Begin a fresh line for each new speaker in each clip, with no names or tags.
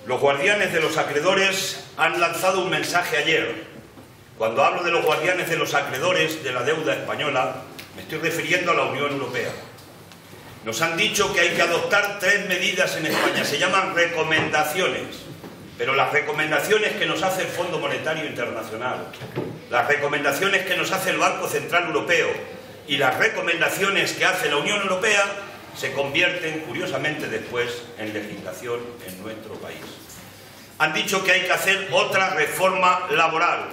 Los guardianes de los acreedores han lanzado un mensaje ayer. Cuando hablo de los guardianes de los acreedores de la deuda española, me estoy refiriendo a la Unión Europea. Nos han dicho que hay que adoptar 3 medidas en España. Se llaman recomendaciones. Pero las recomendaciones que nos hace el Fondo Monetario Internacional, las recomendaciones que nos hace el Banco Central Europeo y las recomendaciones que hace la Unión Europea se convierten, curiosamente, después en legislación en nuestro país. Han dicho que hay que hacer otra reforma laboral.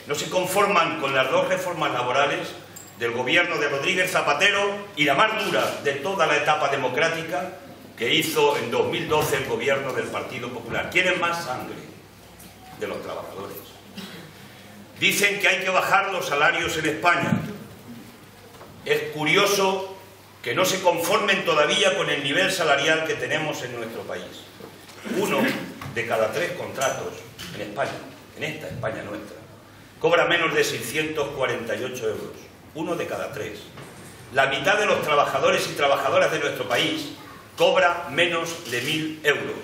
No se conforman con las 2 reformas laborales del gobierno de Rodríguez Zapatero y la más dura de toda la etapa democrática que hizo en 2012 el gobierno del Partido Popular. Quieren más sangre de los trabajadores. Dicen que hay que bajar los salarios en España. Es curioso que no se conformen todavía con el nivel salarial que tenemos en nuestro país. 1 de cada 3 contratos en España, en esta España nuestra, cobra menos de 648 euros. 1 de cada 3. La mitad de los trabajadores y trabajadoras de nuestro país cobra menos de 1.000 euros.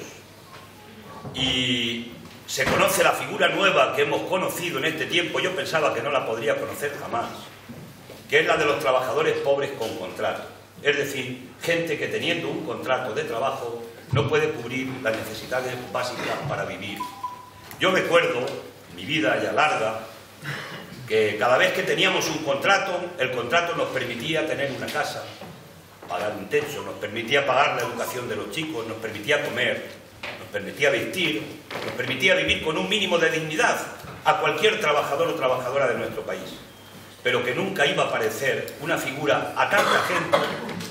Y se conoce la figura nueva que hemos conocido en este tiempo, yo pensaba que no la podría conocer jamás, que es la de los trabajadores pobres con contrato. Es decir, gente que teniendo un contrato de trabajo no puede cubrir las necesidades básicas para vivir. Yo recuerdo, en mi vida ya larga, que cada vez que teníamos un contrato, el contrato nos permitía tener una casa, pagar un techo, nos permitía pagar la educación de los chicos, nos permitía comer, nos permitía vestir, nos permitía vivir con un mínimo de dignidad a cualquier trabajador o trabajadora de nuestro país. Pero que nunca iba a aparecer una figura a tanta gente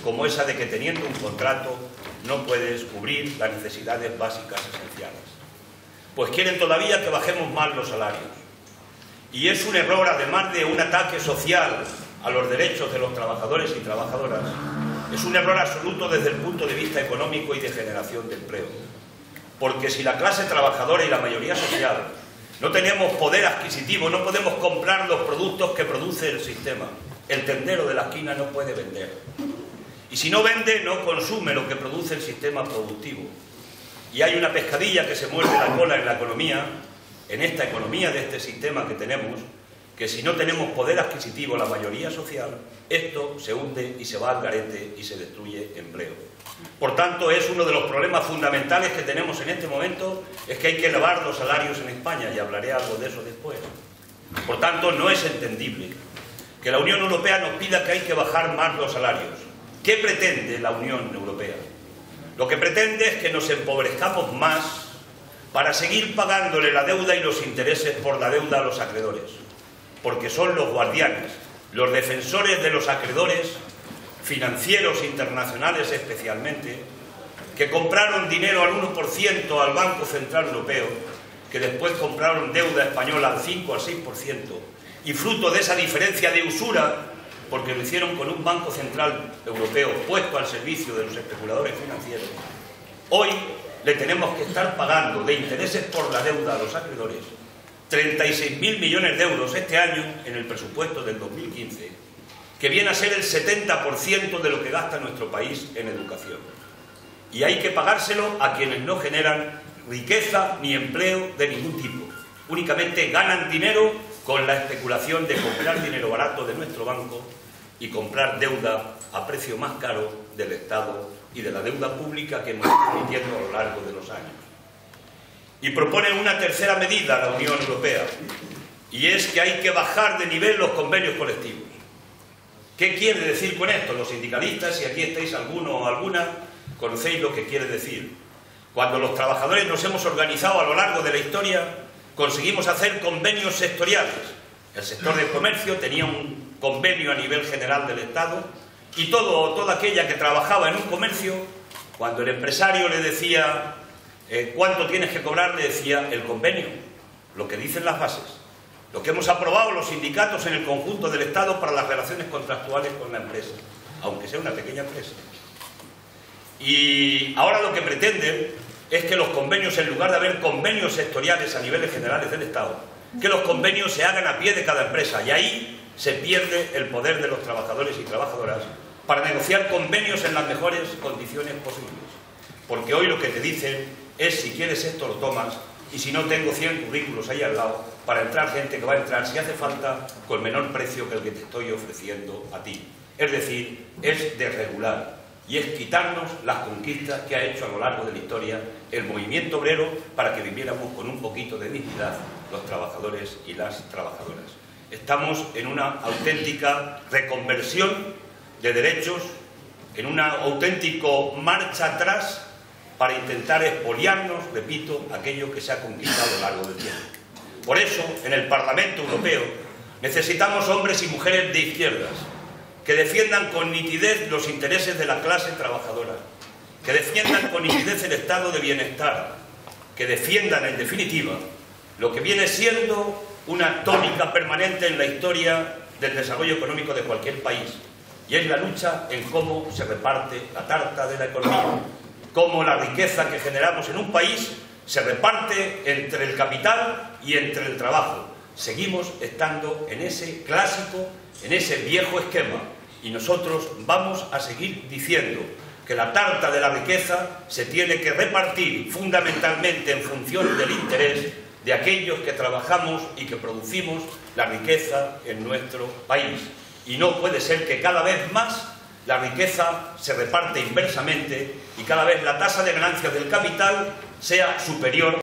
como esa de que teniendo un contrato no puedes cubrir las necesidades básicas esenciales. Pues quieren todavía que bajemos más los salarios. Y es un error, además de un ataque social a los derechos de los trabajadores y trabajadoras, es un error absoluto desde el punto de vista económico y de generación de empleo. Porque si la clase trabajadora y la mayoría social no tenemos poder adquisitivo, no podemos comprar los productos que produce el sistema. El tendero de la esquina no puede vender. Y si no vende, no consume lo que produce el sistema productivo. Y hay una pescadilla que se muerde la cola en la economía, en esta economía de este sistema que tenemos, que si no tenemos poder adquisitivo, la mayoría social, esto se hunde y se va al garete y se destruye empleo. Por tanto, es uno de los problemas fundamentales que tenemos en este momento, es que hay que elevar los salarios en España, y hablaré algo de eso después. Por tanto, no es entendible que la Unión Europea nos pida que hay que bajar más los salarios. ¿Qué pretende la Unión Europea? Lo que pretende es que nos empobrezcamos más para seguir pagándole la deuda y los intereses por la deuda a los acreedores, porque son los guardianes, los defensores de los acreedores financieros internacionales especialmente, que compraron dinero al 1% al Banco Central Europeo, que después compraron deuda española al 5 al 6%, y fruto de esa diferencia de usura, porque lo hicieron con un Banco Central Europeo puesto al servicio de los especuladores financieros, hoy le tenemos que estar pagando de intereses por la deuda a los acreedores 36.000 millones de euros este año en el presupuesto del 2015, que viene a ser el 70% de lo que gasta nuestro país en educación. Y hay que pagárselo a quienes no generan riqueza ni empleo de ningún tipo. Únicamente ganan dinero con la especulación de comprar dinero barato de nuestro banco y comprar deuda a precio más caro del Estado y de la deuda pública que hemos ido emitiendo a lo largo de los años. Y proponen una tercera medida a la Unión Europea, y es que hay que bajar de nivel los convenios colectivos. ¿Qué quiere decir con esto? Los sindicalistas, si aquí estáis alguno o alguna, conocéis lo que quiere decir. Cuando los trabajadores nos hemos organizado a lo largo de la historia, conseguimos hacer convenios sectoriales. El sector del comercio tenía un convenio a nivel general del Estado, y toda aquella que trabajaba en un comercio, cuando el empresario le decía ¿cuánto tienes que cobrar?, le decía el convenio, lo que dicen las bases, lo que hemos aprobado los sindicatos en el conjunto del Estado para las relaciones contractuales con la empresa, aunque sea una pequeña empresa. Y ahora lo que pretenden es que los convenios, en lugar de haber convenios sectoriales a niveles generales del Estado, que los convenios se hagan a pie de cada empresa, y ahí se pierde el poder de los trabajadores y trabajadoras para negociar convenios en las mejores condiciones posibles. Porque hoy lo que te dicen es si quieres esto lo tomas, y si no tengo 100 currículos ahí al lado para entrar gente que va a entrar, si hace falta, con menor precio que el que te estoy ofreciendo a ti. Es decir, es desregular y es quitarnos las conquistas que ha hecho a lo largo de la historia el movimiento obrero para que viviéramos con un poquito de dignidad los trabajadores y las trabajadoras. Estamos en una auténtica reconversión de derechos, en una auténtica marcha atrás para intentar expoliarnos, repito, aquello que se ha conquistado a lo largo del tiempo. Por eso, en el Parlamento Europeo necesitamos hombres y mujeres de izquierdas que defiendan con nitidez los intereses de la clase trabajadora, que defiendan con nitidez el estado de bienestar, que defiendan, en definitiva, lo que viene siendo una tónica permanente en la historia del desarrollo económico de cualquier país, y es la lucha en cómo se reparte la tarta de la economía, cómo la riqueza que generamos en un país se reparte entre el capital y entre el trabajo. Seguimos estando en ese clásico, en ese viejo esquema, y nosotros vamos a seguir diciendo que la tarta de la riqueza se tiene que repartir fundamentalmente en función del interés de aquellos que trabajamos y que producimos la riqueza en nuestro país. Y no puede ser que cada vez más la riqueza se reparte inversamente y cada vez la tasa de ganancias del capital sea superior